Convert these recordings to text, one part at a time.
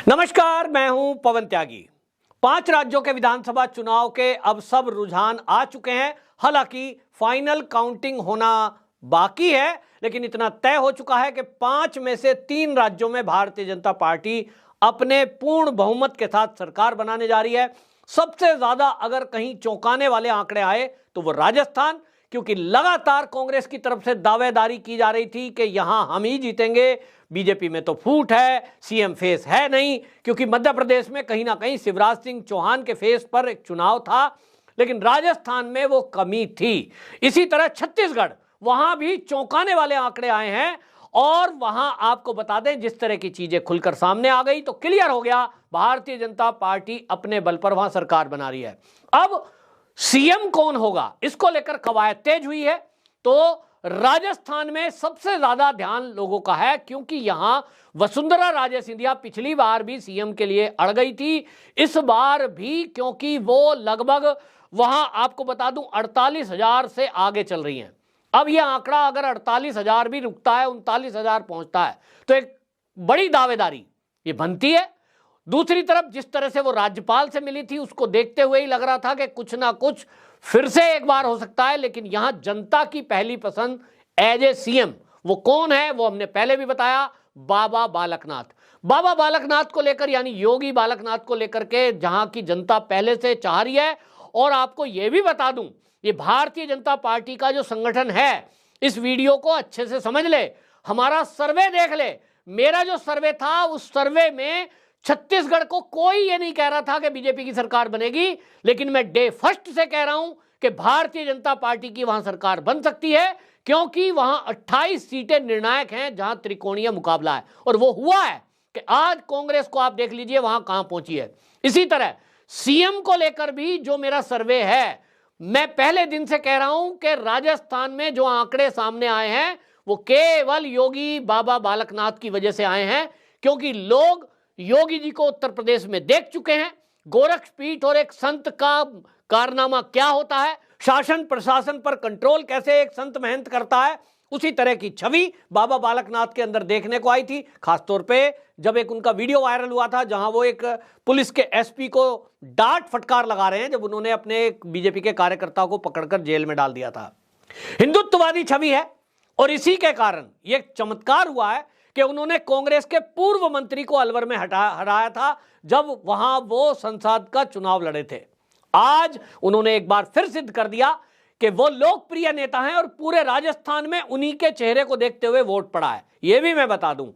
नमस्कार, मैं हूं पवन त्यागी। 5 राज्यों के विधानसभा चुनाव के अब सब रुझान आ चुके हैं। हालांकि फाइनल काउंटिंग होना बाकी है, लेकिन इतना तय हो चुका है कि 5 में से 3 राज्यों में भारतीय जनता पार्टी अपने पूर्ण बहुमत के साथ सरकार बनाने जा रही है। सबसे ज्यादा अगर कहीं चौंकाने वाले आंकड़े आए तो वो राजस्थान, क्योंकि लगातार कांग्रेस की तरफ से दावेदारी की जा रही थी कि यहां हम ही जीतेंगे, बीजेपी में तो फूट है, सीएम फेस है नहीं, क्योंकि मध्य प्रदेश में कहीं ना कहीं शिवराज सिंह चौहान के फेस पर एक चुनाव था, लेकिन राजस्थान में वो कमी थी। इसी तरह छत्तीसगढ़, वहां भी चौंकाने वाले आंकड़े आए हैं और वहां आपको बता दें जिस तरह की चीजें खुलकर सामने आ गई तो क्लियर हो गया, भारतीय जनता पार्टी अपने बल पर वहां सरकार बना रही है। अब सीएम कौन होगा, इसको लेकर कवायद तेज हुई है। तो राजस्थान में सबसे ज्यादा ध्यान लोगों का है, क्योंकि यहां वसुंधरा राजे सिंधिया पिछली बार भी सीएम के लिए अड़ गई थी, इस बार भी, क्योंकि वो लगभग वहां आपको बता दूं 48,000 से आगे चल रही हैं। अब यह आंकड़ा अगर 48,000 भी रुकता है, 39,000 पहुंचता है, तो एक बड़ी दावेदारी ये बनती है। दूसरी तरफ जिस तरह से वो राज्यपाल से मिली थी, उसको देखते हुए ही लग रहा था कि कुछ ना कुछ फिर से एक बार हो सकता है। लेकिन यहां जनता की पहली पसंद एज ए सीएम वो कौन है, वो हमने पहले भी बताया, बाबा बालकनाथ। बाबा बालकनाथ को लेकर, यानी योगी बालकनाथ को लेकर के जहां की जनता पहले से चाह रही है। और आपको यह भी बता दूं, ये भारतीय जनता पार्टी का जो संगठन है, इस वीडियो को अच्छे से समझ ले, हमारा सर्वे देख ले। मेरा जो सर्वे था, उस सर्वे में छत्तीसगढ़ को कोई ये नहीं कह रहा था कि बीजेपी की सरकार बनेगी, लेकिन मैं डे फर्स्ट से कह रहा हूं कि भारतीय जनता पार्टी की वहां सरकार बन सकती है, क्योंकि वहां 28 सीटें निर्णायक हैं जहां त्रिकोणीय मुकाबला है। और वो हुआ है कि आज कांग्रेस को आप देख लीजिए वहां कहां पहुंची है। इसी तरह सीएम को लेकर भी जो मेरा सर्वे है, मैं पहले दिन से कह रहा हूं कि राजस्थान में जो आंकड़े सामने आए हैं वो केवल योगी बाबा बालकनाथ की वजह से आए हैं, क्योंकि लोग योगी जी को उत्तर प्रदेश में देख चुके हैं। गोरखपीठ और एक संत का कारनामा क्या होता है, शासन प्रशासन पर कंट्रोल कैसे एक संत महंत करता है, उसी तरह की छवि बाबा बालकनाथ के अंदर देखने को आई थी। खासतौर पे जब एक उनका वीडियो वायरल हुआ था जहां वो एक पुलिस के एसपी को डांट फटकार लगा रहे हैं, जब उन्होंने अपने एक बीजेपी के कार्यकर्ता को पकड़कर जेल में डाल दिया था। हिंदुत्ववादी छवि है, और इसी के कारण यह चमत्कार हुआ है कि उन्होंने कांग्रेस के पूर्व मंत्री को अलवर में हराया था जब वहां वो संसद का चुनाव लड़े थे। आज उन्होंने एक बार फिर सिद्ध कर दिया कि वो लोकप्रिय नेता हैं, और पूरे राजस्थान में उन्हीं के चेहरे को देखते हुए वोट पड़ा है। यह भी मैं बता दूं,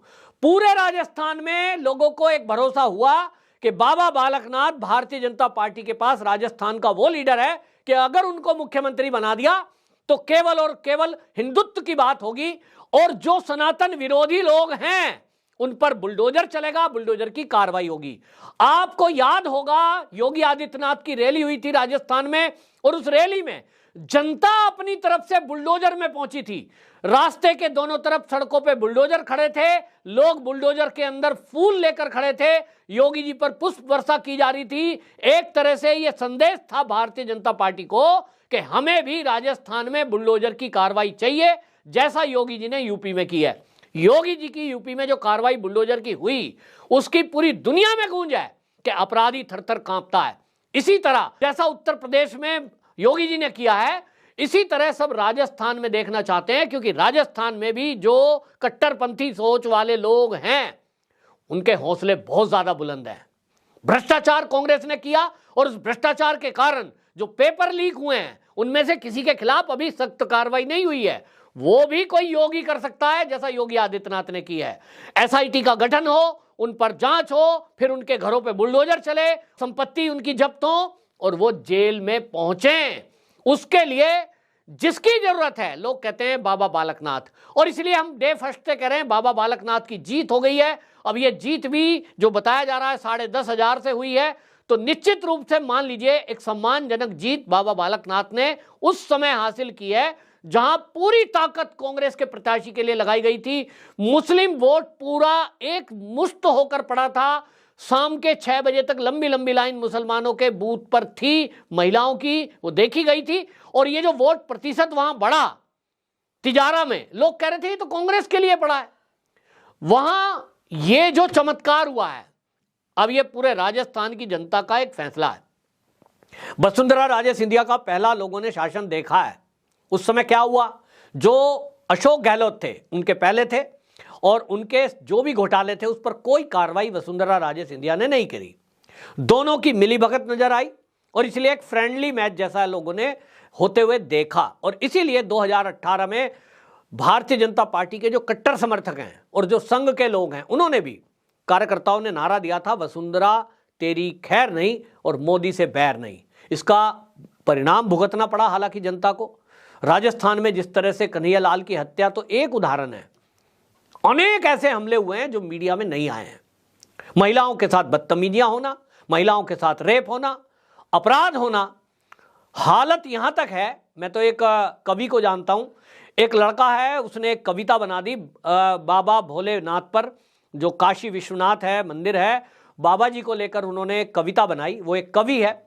पूरे राजस्थान में लोगों को एक भरोसा हुआ कि बाबा बालकनाथ भारतीय जनता पार्टी के पास राजस्थान का वो लीडर है कि अगर उनको मुख्यमंत्री बना दिया तो केवल और केवल हिंदुत्व की बात होगी, और जो सनातन विरोधी लोग हैं उन पर बुलडोजर चलेगा, बुलडोजर की कार्रवाई होगी। आपको याद होगा योगी आदित्यनाथ की रैली हुई थी राजस्थान में, और उस रैली में जनता अपनी तरफ से बुलडोजर में पहुंची थी। रास्ते के दोनों तरफ सड़कों पे बुलडोजर खड़े थे, लोग बुलडोजर के अंदर फूल लेकर खड़े थे, योगी जी पर पुष्प वर्षा की जा रही थी। एक तरह से यह संदेश था भारतीय जनता पार्टी को कि हमें भी राजस्थान में बुलडोजर की कार्रवाई चाहिए, जैसा योगी जी ने यूपी में की है। योगी जी की यूपी में जो कार्रवाई बुलडोजर की हुई, उसकी पूरी दुनिया में गूंज है कि अपराधी थर-थर कांपता है। इसी तरह जैसा उत्तर प्रदेश में योगी जी ने किया है, इसी तरह सब राजस्थान में देखना चाहते हैं, क्योंकि राजस्थान में भी जो कट्टरपंथी सोच वाले लोग हैं उनके हौसले बहुत ज्यादा बुलंद हैं। भ्रष्टाचार कांग्रेस ने किया, और उस भ्रष्टाचार के कारण जो पेपर लीक हुए हैं उनमें से किसी के खिलाफ अभी सख्त कार्रवाई नहीं हुई है। वो भी कोई योगी कर सकता है, जैसा योगी आदित्यनाथ ने की है। एसआईटी का गठन हो, उन पर जांच हो, फिर उनके घरों पे बुलडोजर चले, संपत्ति उनकी जब्त हो, और वो जेल में पहुंचे। उसके लिए जिसकी जरूरत है, लोग कहते हैं बाबा बालकनाथ। और इसलिए हम डे फर्स्ट से कह रहे हैं बाबा बालकनाथ की जीत हो गई है। अब ये जीत भी जो बताया जा रहा है 10,500 से हुई है, तो निश्चित रूप से मान लीजिए एक सम्मानजनक जीत बाबा बालकनाथ ने उस समय हासिल की है जहां पूरी ताकत कांग्रेस के प्रत्याशी के लिए लगाई गई थी। मुस्लिम वोट पूरा एक मुश्त होकर पड़ा था। शाम के 6 बजे तक लंबी लंबी लाइन मुसलमानों के बूथ पर थी, महिलाओं की, वो देखी गई थी। और ये जो वोट प्रतिशत वहां बढ़ा तिजारा में, लोग कह रहे थे ये तो कांग्रेस के लिए पड़ा है। वहां ये जो चमत्कार हुआ है, अब ये पूरे राजस्थान की जनता का एक फैसला है। वसुंधरा राजे सिंधिया का पहला लोगों ने शासन देखा है। उस समय क्या हुआ, जो अशोक गहलोत थे उनके पहले थे और उनके जो भी घोटाले थे उस पर कोई कार्रवाई वसुंधरा राजे सिंधिया ने नहीं करी। दोनों की मिलीभगत नजर आई और इसलिए एक फ्रेंडली मैच जैसा लोगों ने होते हुए देखा। और इसीलिए 2018 में भारतीय जनता पार्टी के जो कट्टर समर्थक हैं और जो संघ के लोग हैं, उन्होंने भी, कार्यकर्ताओं ने नारा दिया था, वसुंधरा तेरी खैर नहीं और मोदी से बैर नहीं। इसका परिणाम भुगतना पड़ा हालांकि जनता को। राजस्थान में जिस तरह से कन्हैयालाल की हत्या तो एक उदाहरण है, अनेक ऐसे हमले हुए हैं जो मीडिया में नहीं आए हैं। महिलाओं के साथ बदतमीजियां होना, महिलाओं के साथ रेप होना, अपराध होना, हालत यहां तक है। मैं तो एक कवि को जानता हूं, एक लड़का है, उसने एक कविता बना दी बाबा भोलेनाथ पर, जो काशी विश्वनाथ है मंदिर है, बाबा जी को लेकर उन्होंने एक कविता बनाई। वो एक कवि है,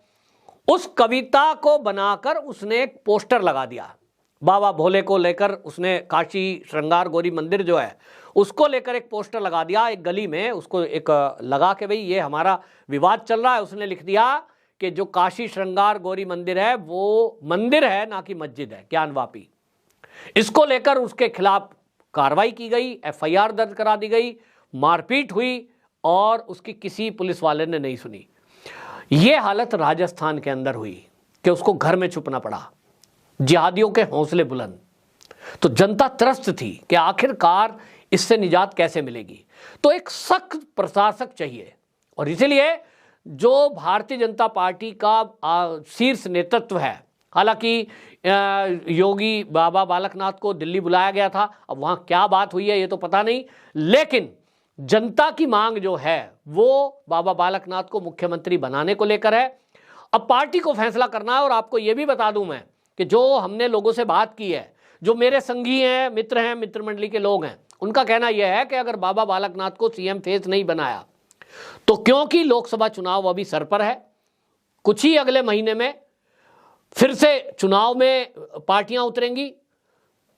उस कविता को बनाकर उसने एक पोस्टर लगा दिया बाबा भोले को लेकर। उसने काशी श्रृंगार गौरी मंदिर जो है उसको लेकर एक पोस्टर लगा दिया एक गली में, उसको एक लगा के भाई ये हमारा विवाद चल रहा है। उसने लिख दिया कि जो काशी श्रृंगार गौरी मंदिर है वो मंदिर है ना कि मस्जिद है, ज्ञानवापी। इसको लेकर उसके खिलाफ कार्रवाई की गई, एफआईआर दर्ज करा दी गई, मारपीट हुई और उसकी किसी पुलिस वाले ने नहीं सुनी। यह हालत राजस्थान के अंदर हुई कि उसको घर में छुपना पड़ा। जिहादियों के हौसले बुलंद, तो जनता त्रस्त थी कि आखिरकार इससे निजात कैसे मिलेगी। तो एक सख्त प्रशासक चाहिए और इसीलिए जो भारतीय जनता पार्टी का शीर्ष नेतृत्व है, हालांकि योगी बाबा बालकनाथ को दिल्ली बुलाया गया था, अब वहां क्या बात हुई है ये तो पता नहीं, लेकिन जनता की मांग जो है वो बाबा बालकनाथ को मुख्यमंत्री बनाने को लेकर है। अब पार्टी को फैसला करना है। और आपको यह भी बता दूं मैं कि जो हमने लोगों से बात की है, जो मेरे संगी हैं, मित्र मंडली के लोग हैं, उनका कहना यह है कि अगर बाबा बालकनाथ को सीएम फेस नहीं बनाया तो, क्योंकि लोकसभा चुनाव अभी सर पर है, कुछ ही अगले महीने में फिर से चुनाव में पार्टियां उतरेंगी,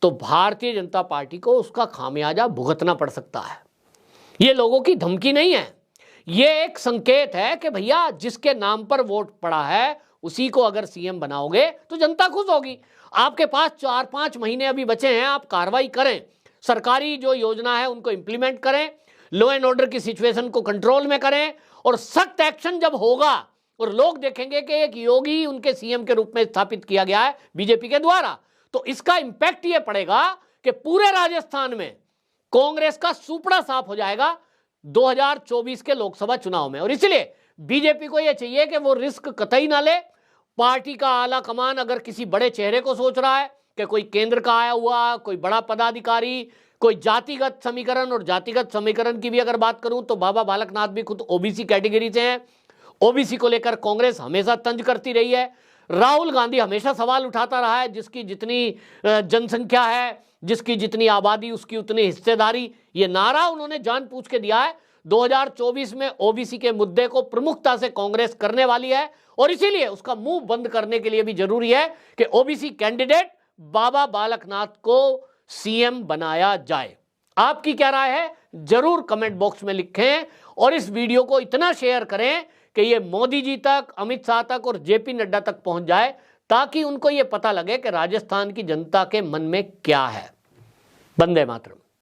तो भारतीय जनता पार्टी को उसका खामियाजा भुगतना पड़ सकता है। ये लोगों की धमकी नहीं है, ये एक संकेत है कि भैया जिसके नाम पर वोट पड़ा है उसी को अगर सीएम बनाओगे तो जनता खुश होगी। आपके पास 4-5 महीने अभी बचे हैं, आप कार्रवाई करें, सरकारी जो योजना है उनको इंप्लीमेंट करें, लॉ एंड ऑर्डर की सिचुएशन को कंट्रोल में करें और सख्त एक्शन जब होगा और लोग देखेंगे कि एक योगी उनके सीएम के रूप में स्थापित किया गया है बीजेपी के द्वारा, तो इसका इंपैक्ट यह पड़ेगा कि पूरे राजस्थान में कांग्रेस का सुपड़ा साफ हो जाएगा 2024 के लोकसभा चुनाव में। और इसलिए बीजेपी को यह चाहिए कि वो रिस्क कतई ना ले। पार्टी का आला कमान अगर किसी बड़े चेहरे को सोच रहा है कि कोई केंद्र का आया हुआ कोई बड़ा पदाधिकारी, कोई जातिगत समीकरण, और जातिगत समीकरण की भी अगर बात करूं तो बाबा बालकनाथ भी खुद ओबीसी कैटेगरी से हैं। ओबीसी को लेकर कांग्रेस हमेशा तंज करती रही है, राहुल गांधी हमेशा सवाल उठाता रहा है, जिसकी जितनी जनसंख्या है, जिसकी जितनी आबादी उसकी उतनी हिस्सेदारी, ये नारा उन्होंने जानबूझ के दिया है। 2024 में ओबीसी के मुद्दे को प्रमुखता से कांग्रेस करने वाली है और इसीलिए उसका मुंह बंद करने के लिए भी जरूरी है कि ओबीसी कैंडिडेट बाबा बालकनाथ को सीएम बनाया जाए। आपकी क्या राय है जरूर कमेंट बॉक्स में लिखें और इस वीडियो को इतना शेयर करें कि ये मोदी जी तक, अमित शाह तक और जेपी नड्डा तक पहुंच जाए, ताकि उनको ये पता लगे कि राजस्थान की जनता के मन में क्या है। वंदे मातरम।